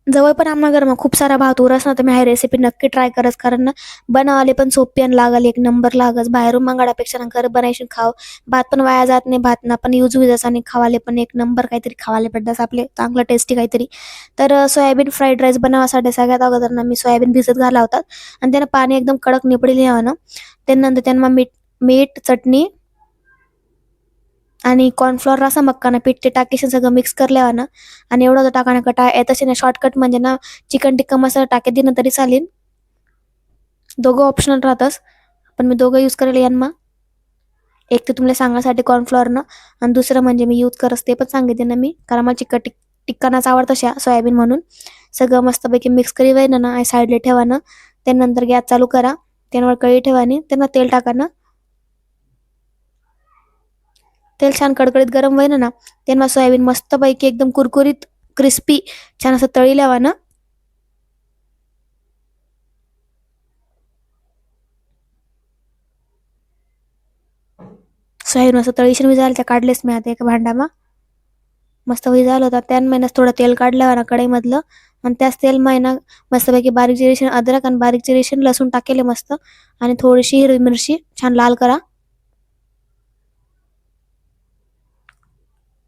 जवळ पण आम्हाला घरमा खूप सारा भात उरस ना, तर मी हा रेसिपी नक्की ट्राय करस, कारण ना बनावाले पण सोपी आणि लागल एक नंबर लागस. बाहेरून मंगाडापेक्षा ना घर बनायशी खाव. भात पण वाया जात नाही, भात ना पण यूज होईस आणि खावाले पण एक नंबर काहीतरी खावाले भेटतात आपले चांगलं टेस्टी काहीतरी. तर सोयाबीन फ्राईड राईस बनवासाठी सगळ्यात अगोदर ना मी सोयाबीन भिजत घाला होतात आणि त्यानं पाणी एकदम कडक निपडी लिहावं. त्यानंतर त्यांना मीठ मीठ चटणी आणि कॉर्नफ्लॉवर रसा मक्काना पीठ ते टाकीशी सगळं मिक्स करल्यावर ना, आणि एवढं टाकाना कटा तसे ना शॉर्टकट म्हणजे ना चिकन टिक्का मसाला टाके दिलं तरी चालेल. दोघं ऑप्शनल राहतच, पण मी दोघं यूज करेल यांना. एक तर तुम्हाला सांगण्यासाठी कॉर्नफ्लॉवरनं, आणि दुसरं म्हणजे मी यूज करस ते पण सांगितले ना मी, कारण मला टिक्का नाच आवडतं तशा सोयाबीन म्हणून. सगळं मस्तपैकी मिक्स करी वय ना साईडला ठेवा ना. त्यानंतर गॅस चालू करा, त्यावर कढई ठेवानी त्यांना तेल टाका ना. तेल छान कडकडीत गरम होईन ना, तेव्हा सोयाबीन मस्तपैकी एकदम कुरकुरीत क्रिस्पी छान असं तळी लावा ना. सोयाबीन मस्त तळीशीन विजायला त्या काढलेच मी आता एका भांडामा. मस्त विजायला होता त्यान महिन्यात थोडं तेल काढल्यावर ना कढईमधलं, आणि त्याच तेल महिना मस्तपैकी बारीक चिरीशीन अद्रक आणि बारीक चिरीशीन लसूण टाकेले मस्त, आणि थोडीशी हिरवी मिरची छान लाल करा.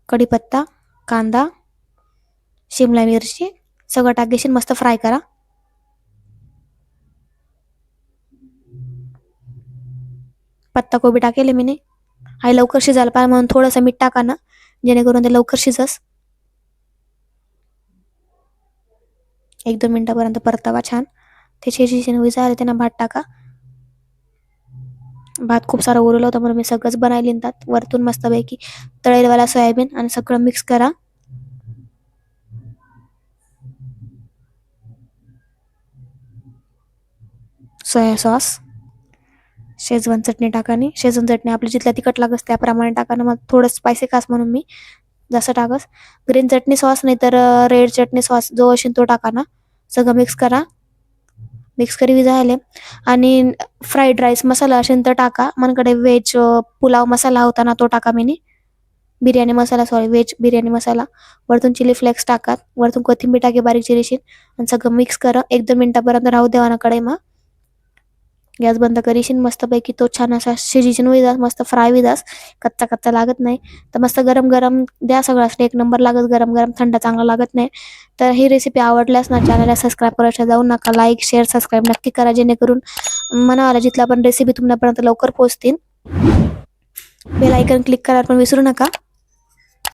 कढीपत्ता, कांदा, शिमला मिरची सगळं टाकीशीन मस्त फ्राय करा. पत्ता कोबी टाकेले मी नाही, हा लवकर शिजायला पाहिजे म्हणून थोडंसं मीठ टाका ना, जेणेकरून ते लवकर शिजस. 1-2 मिनिटापर्यंत परतावा छान. ते शिजून विजायला त्यांना भात टाका. भात खूप सारा उरलं होतं म्हणून मी सगळंच बनायला लिहितात वरतून मस्तपैकी तळेलवाला सोयाबीन आणि सगळं मिक्स करा. सोया सॉस, शेजवान चटणी टाकानी. शेजवान चटणी आपली जिथल्या तिखट लागस त्याप्रमाणे टाका ना, मग थोडं स्पायसी खास म्हणून मी जसं टाकस. ग्रीन चटणी सॉस नाही तर रेड चटणी सॉस जो असेल तो टाका ना. सगळं मिक्स करा. मिक्स करी झाले, आणि फ्राईड राईस मसाला असेल तर टाका. मनकडे व्हेज पुलाव मसाला होता ना तो टाका मिनी. बिर्याणी मसाला, सॉरी व्हेज बिर्याणी मसाला. वरतून चिली फ्लेक्स टाका, वरतून कोथिंबीर टाके बारीक चिरीशी, आणि सगळं मिक्स करा. 1-2 मिनिटापर्यंत राहू देवा ना कढईमा. गॅस बंद करीशीन मस्तपैकी तो छान असा शिजीशीन विजास, मस्त फ्राय विजास, कच्चा कच्चा लागत नाही. तर मस्त गरम गरम द्या सगळं असं एक नंबर लागत. गरम गरम थंड चांगला लागत नाही. तर ही रेसिपी आवडल्यास ना चॅनलला सबस्क्राईब करायला जाऊ नका. लाईक शेअर सबस्क्राईब नक्की करा, जेणेकरून मनाला जिथला पण रेसिपी तुमच्यापर्यंत लवकर पोहोचतील. बेल आयकन क्लिक करायला पण विसरू नका.